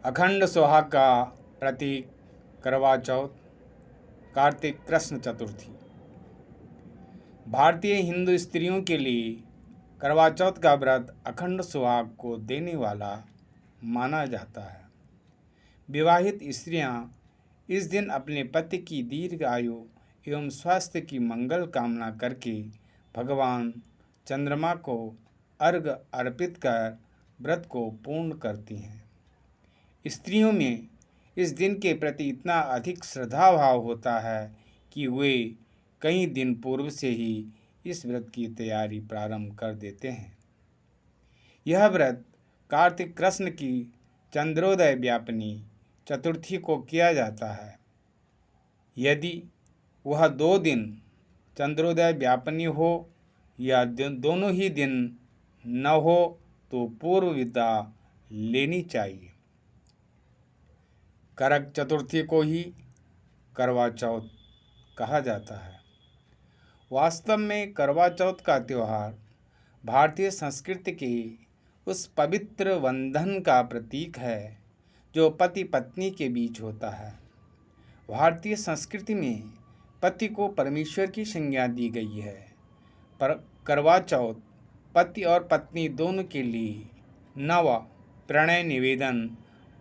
अखंड सुहाग का प्रतीक करवा चौथ, कार्तिक कृष्ण चतुर्थी। भारतीय हिंदू स्त्रियों के लिए करवा चौथ का व्रत अखंड सुहाग को देने वाला माना जाता है। विवाहित स्त्रियां इस दिन अपने पति की दीर्घ आयु एवं स्वास्थ्य की मंगल कामना करके भगवान चंद्रमा को अर्घ्य अर्पित कर व्रत को पूर्ण करती हैं। स्त्रियों में इस दिन के प्रति इतना अधिक श्रद्धा भाव होता है कि वे कई दिन पूर्व से ही इस व्रत की तैयारी प्रारंभ कर देते हैं। यह व्रत कार्तिक कृष्ण की चंद्रोदय व्यापिनी चतुर्थी को किया जाता है। यदि वह 2 दिन चंद्रोदय व्यापिनी हो या दोनों ही दिन न हो तो पूर्व विदा लेनी चाहिए। करक चतुर्थी को ही करवा चौथ कहा जाता है। वास्तव में करवा चौथ का त्यौहार भारतीय संस्कृति के उस पवित्र बंधन का प्रतीक है जो पति पत्नी के बीच होता है। भारतीय संस्कृति में पति को परमेश्वर की संज्ञा दी गई है, पर करवा चौथ पति और पत्नी दोनों के लिए नव प्रणय निवेदन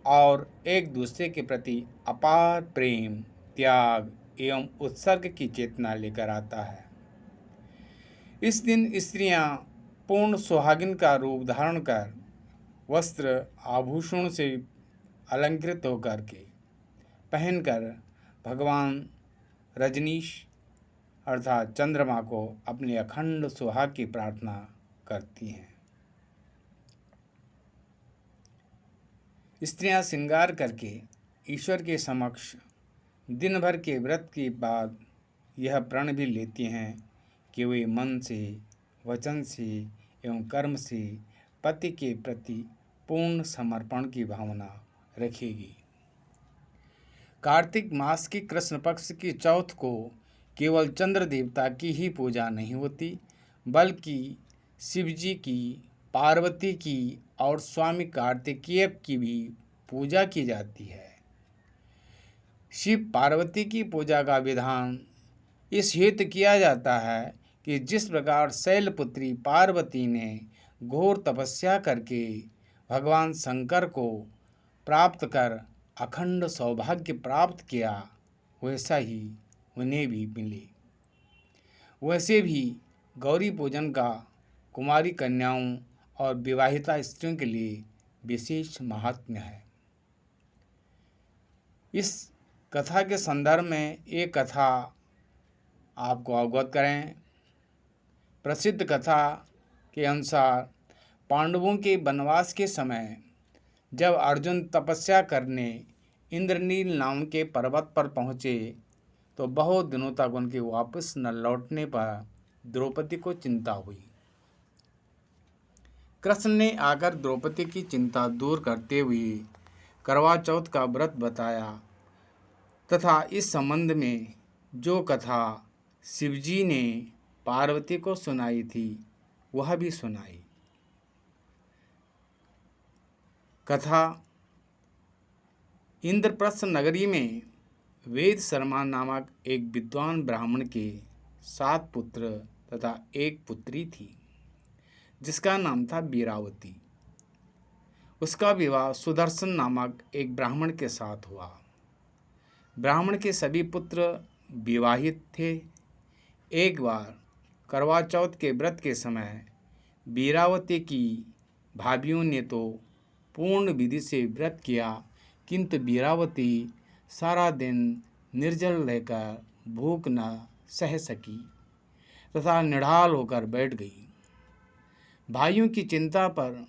और एक दूसरे के प्रति अपार प्रेम, त्याग एवं उत्सर्ग की चेतना लेकर आता है। इस दिन स्त्रियां पूर्ण सुहागिन का रूप धारण कर वस्त्र आभूषण से अलंकृत होकर के पहनकर भगवान रजनीश अर्थात चंद्रमा को अपने अखंड सुहाग की प्रार्थना करती हैं। स्त्रियां श्रृंगार करके ईश्वर के समक्ष दिन भर के व्रत के बाद यह प्रण भी लेती हैं कि वे मन से, वचन से एवं कर्म से पति के प्रति पूर्ण समर्पण की भावना रखेगी। कार्तिक मास की कृष्ण पक्ष की चौथ को केवल चंद्र देवता की ही पूजा नहीं होती, बल्कि शिव जी की, पार्वती की और स्वामी कार्तिकेय की भी पूजा की जाती है। शिव पार्वती की पूजा का विधान इस हेतु किया जाता है कि जिस प्रकार शैलपुत्री पार्वती ने घोर तपस्या करके भगवान शंकर को प्राप्त कर अखंड सौभाग्य प्राप्त किया, वैसा ही उन्हें भी मिले। वैसे भी गौरी पूजन का कुमारी कन्याओं और विवाहिता स्त्रियों के लिए विशेष महात्म्य है। इस कथा के संदर्भ में एक कथा आपको अवगत करें। प्रसिद्ध कथा के अनुसार पांडवों के वनवास के समय जब अर्जुन तपस्या करने इंद्रनील नाम के पर्वत पर पहुँचे तो बहुत दिनों तक उनके वापस न लौटने पर द्रौपदी को चिंता हुई। कृष्ण ने आकर द्रौपदी की चिंता दूर करते हुए करवा चौथ का व्रत बताया तथा इस संबंध में जो कथा शिवजी ने पार्वती को सुनाई थी वह भी सुनाई। कथा इंद्रप्रस्थ नगरी में वेद शर्मा नामक एक विद्वान ब्राह्मण के 7 पुत्र तथा एक पुत्री थी जिसका नाम था वीरावती। उसका विवाह सुदर्शन नामक एक ब्राह्मण के साथ हुआ। ब्राह्मण के सभी पुत्र विवाहित थे। एक बार करवा चौथ के व्रत के समय वीरावती की भाभियों ने तो पूर्ण विधि से व्रत किया, किंतु वीरावती सारा दिन निर्जल रहकर भूख न सह सकी तथा निढाल होकर बैठ गई। भाइयों की चिंता पर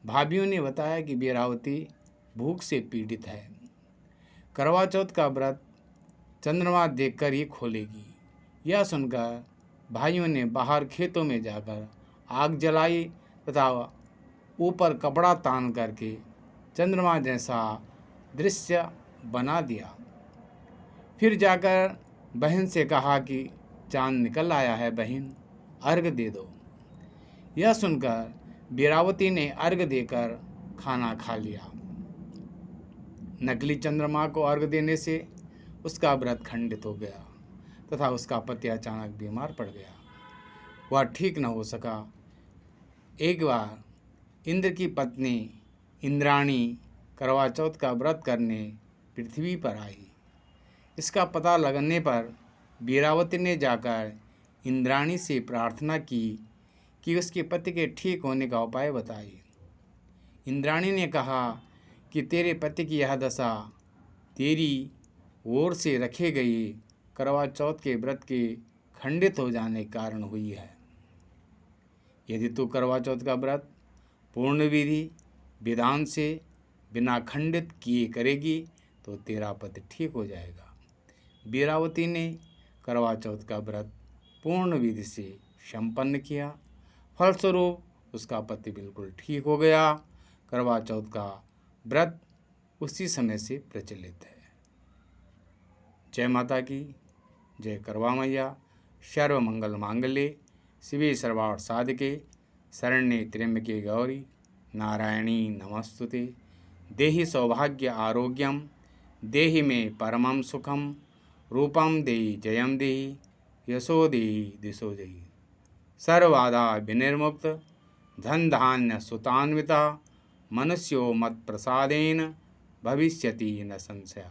भाभियों ने बताया कि वीरावती भूख से पीड़ित है, करवा चौथ का व्रत चंद्रमा देखकर ही खोलेगी। यह सुनकर भाइयों ने बाहर खेतों में जाकर आग जलाई तथा ऊपर कपड़ा तान करके चंद्रमा जैसा दृश्य बना दिया। फिर जाकर बहन से कहा कि चांद निकल आया है बहन, अर्घ दे दो। यह सुनकर वीरावती ने अर्घ देकर खाना खा लिया। नकली चंद्रमा को अर्घ देने से उसका व्रत खंडित हो गया तथा उसका पति अचानक बीमार पड़ गया। वह ठीक न हो सका। एक बार इंद्र की पत्नी इंद्राणी करवा चौथ का व्रत करने पृथ्वी पर आई। इसका पता लगने पर वीरावती ने जाकर इंद्राणी से प्रार्थना की कि उसके पति के ठीक होने का उपाय बताए। इंद्राणी ने कहा कि तेरे पति की यह दशा तेरी ओर से रखे गए करवा चौथ के व्रत के खंडित हो जाने के कारण हुई है। यदि तू करवा चौथ का व्रत पूर्ण विधि विधान से बिना खंडित किए करेगी तो तेरा पति ठीक हो जाएगा। वीरावती ने करवा चौथ का व्रत पूर्ण विधि से संपन्न किया। फलस्वरूप उसका पति बिल्कुल ठीक हो गया। करवा चौथ का व्रत उसी समय से प्रचलित है। जय माता की जय। करवा मैया। सर्वमंगल मांगल्ये शिवे सर्वार्थ साधिके शरण्ये त्र्यंबके गौरी नारायणी नमस्तुते। देहि सौभाग्य आरोग्यम देहि मे परमं सुखम रूपम देहि जयम देहि यशो देहि दिशो देहि। सर्वबाधा विनिर्मुक्त धन धान्य सुतान्विता मनुष्यो मत प्रसादेन भविष्यति न संशय।